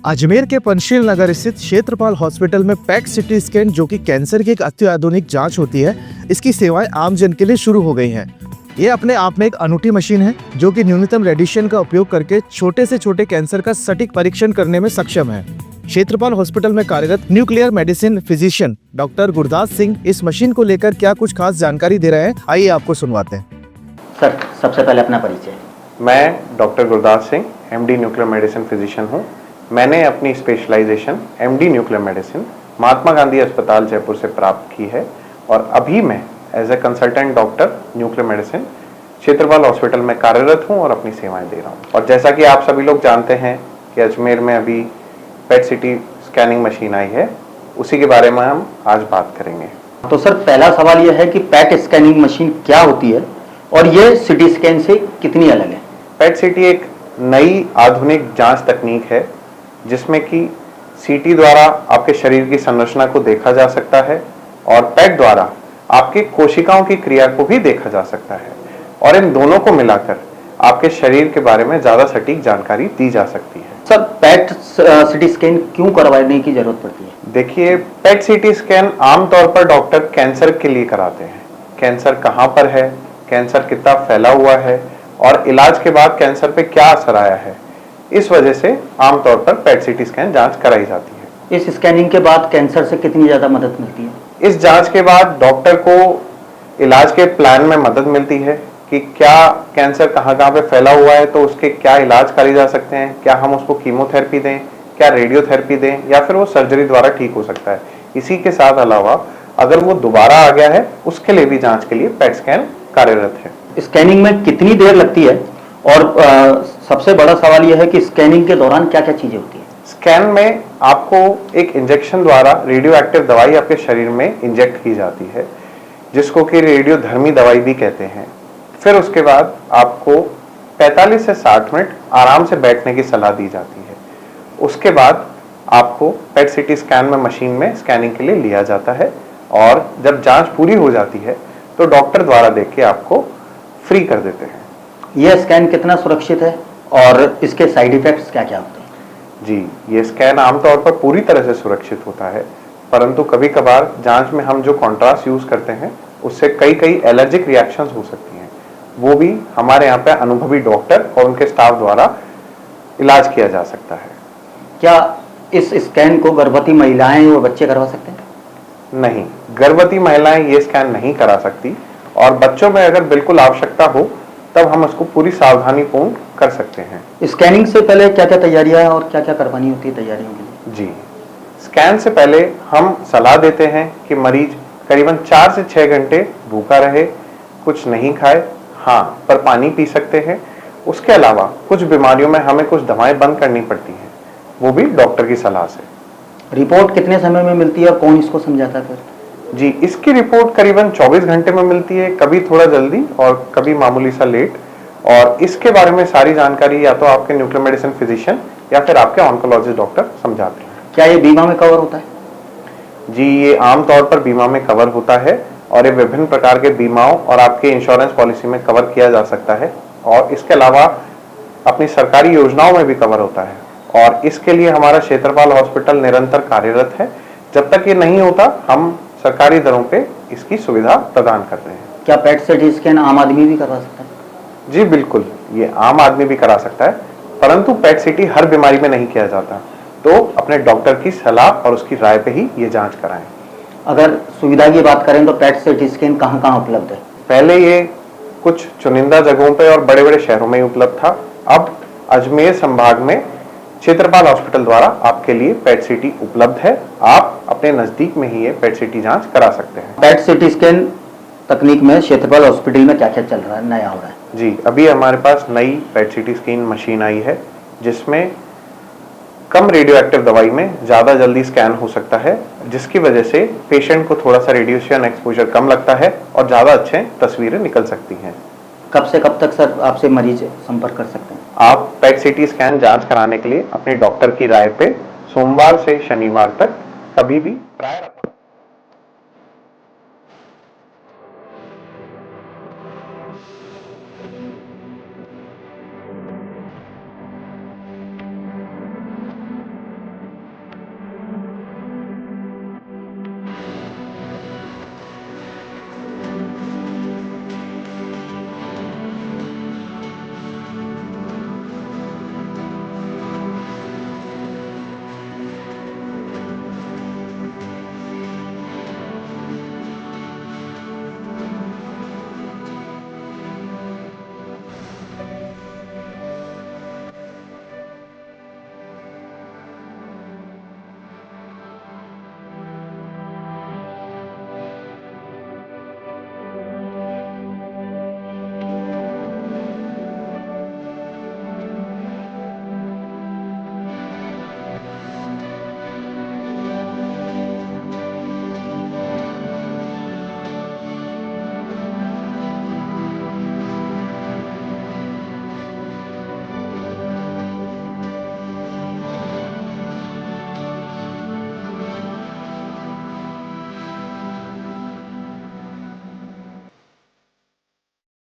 अजमेर के पंचशील नगर स्थित क्षेत्रपाल हॉस्पिटल में पैट सिटी स्कैन, जो कि कैंसर की एक अत्याधुनिक जांच होती है, इसकी सेवाएं आम जन के लिए शुरू हो गई हैं। ये अपने आप में एक अनूठी मशीन है जो कि न्यूनतम रेडिएशन का उपयोग करके छोटे से छोटे कैंसर का सटीक परीक्षण करने में सक्षम है। क्षेत्रपाल हॉस्पिटल में कार्यरत nuclear medicine physician doctor Gurdas Singh इस मशीन को लेकर क्या कुछ खास जानकारी दे रहे हैं, आइए आपको सुनवाते हैं। सर, सबसे पहले अपना परिचय। मैं doctor Gurdas Singh MD nuclear medicine physician हूँ। मैंने अपनी specialization MD nuclear medicine Mahatma Gandhi अस्पताल जयपुर से प्राप्त की है और अभी मैं as a consultant doctor nuclear medicine Kshetrapal hospital में कार्यरत हूँ और अपनी सेवाएं दे रहा हूँ। और जैसा कि आप सभी लोग जानते हैं कि अजमेर में अभी पेट सिटी स्कैनिंग मशीन आई है, उसी के बारे में हम आज बात करेंगे। तो सर, पहला सवाल यह है कि पेट स्कैनिंग मशीन क्या होती है और ये सिटी स्कैन से कितनी अलग है? पेट सिटी एक नई आधुनिक जांच तकनीक है जिसमें कि सीटी द्वारा आपके शरीर की संरचना को देखा जा सकता है और पेट द्वारा आपके कोशिकाओं की क्रिया को भी देखा जा सकता है और इन दोनों को मिलाकर आपके शरीर के बारे में ज्यादा सटीक जानकारी दी जा सकती है। सर, पेट सिटी स्कैन क्यों करवाने की जरूरत पड़ती है? देखिए, पेट सिटी स्कैन आमतौर पर डॉक्टर कैंसर के लिए कराते हैं। कैंसर कहाँ पर है, कैंसर कितना फैला हुआ है और इलाज के बाद कैंसर पे क्या असर आया है, इस वजह से आमतौर पर पेट सिटी स्कैन जांच कराई जाती है। इस स्कैनिंग के बाद कैंसर से कितनी ज्यादा मदद मिलती है? इस जांच के बाद डॉक्टर को इलाज के प्लान में मदद मिलती है कि क्या कैंसर कहाँ कहाँ पे फैला हुआ है, तो उसके क्या इलाज करे जा सकते हैं, क्या हम उसको कीमोथेरेपी दें, क्या रेडियोथेरेपी दें या फिर वो सर्जरी द्वारा ठीक हो सकता है। इसी के साथ अलावा अगर वो दोबारा आ गया है, उसके लिए भी जांच के लिए पेट स्कैन कार्यरत है। स्कैनिंग में कितनी देर लगती है और सबसे बड़ा सवाल यह है कि स्कैनिंग के दौरान क्या क्या चीजें होती है? स्कैन में आपको एक इंजेक्शन द्वारा रेडियो एक्टिव दवाई आपके शरीर में इंजेक्ट की जाती है, जिसको कि रेडियोधर्मी दवाई भी कहते हैं। फिर उसके बाद आपको 45 से 60 मिनट आराम से बैठने की सलाह दी जाती है। उसके बाद आपको पेट सिटी स्कैन में मशीन में स्कैनिंग के लिए लिया जाता है और जब जांच पूरी हो जाती है तो डॉक्टर द्वारा देख के आपको फ्री कर देते हैं। यह स्कैन कितना सुरक्षित है और इसके साइड इफेक्ट्स क्या क्या होते हैं? जी, ये स्कैन आमतौर पर पूरी तरह से सुरक्षित होता है, परंतु कभी कभार जांच में हम जो कॉन्ट्रास्ट यूज करते हैं उससे कई एलर्जिक रिएक्शंस हो सकती हैं। वो भी हमारे यहाँ पे अनुभवी डॉक्टर और उनके स्टाफ द्वारा इलाज किया जा सकता है। क्या इस स्कैन को गर्भवती महिलाएं व बच्चे करवा सकते हैं? नहीं, गर्भवती महिलाएं ये स्कैन नहीं करा सकती और बच्चों में अगर बिल्कुल आवश्यकता हो तब हम उसको पूरी सावधानी पूर्ण कर सकते हैं। स्कैनिंग से पहले क्या क्या तैयारियां और क्या क्या करवानी होती है तैयारियों के लिए? जी, स्कैन से पहले हम सलाह देते हैं कि मरीज करीबन 4 से 6 घंटे भूखा रहे, कुछ नहीं खाए, हाँ पर पानी पी सकते हैं। उसके अलावा कुछ बीमारियों में हमें कुछ दवाएं बंद करनी पड़ती हैं, वो भी डॉक्टर की सलाह से। रिपोर्ट कितने समय में मिलती है और कौन इसको समझाता है फिर? जी, इसकी रिपोर्ट करीबन 24 घंटे में मिलती है, कभी थोड़ा जल्दी और कभी मामूली सा लेट। और इसके बारे में सारी जानकारी या तो आपके न्यूक्लियर मेडिसिन फिजिशियन या फिर आपके ऑन्कोलॉजिस्ट डॉक्टर समझाते हैं। क्या ये बीमा में कवर होता है? जी, ये आमतौर पर बीमा में कवर होता है और ये विभिन्न प्रकार के बीमाओं और आपके इंश्योरेंस पॉलिसी में कवर किया जा सकता है और इसके अलावा अपनी सरकारी योजनाओं में भी कवर होता है और इसके लिए हमारा क्षेत्रपाल हॉस्पिटल निरंतर कार्यरत है। जब तक ये नहीं होता हम सरकारी दरों पे इसकी सुविधा प्रदान कर रहे हैं। क्या पेट सिटी स्कैन आम आदमी भी करवा सकता है? जी बिल्कुल, ये आम आदमी भी करा सकता है, परंतु पेट सिटी हर बीमारी में नहीं किया जाता, तो अपने डॉक्टर की सलाह और उसकी राय पे ही ये जांच कराएं। अगर सुविधा की बात करें तो पेट सिटी स्कैन कहाँ कहाँ उपलब्ध है? पहले ये कुछ चुनिंदा जगहों पे और बड़े बड़े शहरों में ही उपलब्ध था। अब अजमेर संभाग में क्षेत्रपाल हॉस्पिटल द्वारा आपके लिए पेट सिटी उपलब्ध है। आप अपने नजदीक में ही ये पेट सिटी जांच करा सकते हैं। पेट सिटी स्कैन तकनीक में क्षेत्रपाल हॉस्पिटल में क्या क्या चल रहा है, नया हो रहा है? जी, अभी हमारे पास नई पेट सिटी स्कैन मशीन आई है जिसमें कम रेडियो एक्टिव दवाई में ज़्यादा जल्दी स्कैन हो सकता है, जिसकी वजह से पेशेंट को थोड़ा सा रेडिएशन एक्सपोजर कम लगता है और ज़्यादा अच्छे तस्वीरें निकल सकती हैं। कब से कब तक सर आपसे मरीज संपर्क कर सकते हैं? आप पेट सिटी स्कैन जांच कराने के लिए अपने डॉक्टर की राय पे सोमवार से शनिवार तक कभी भी प्राय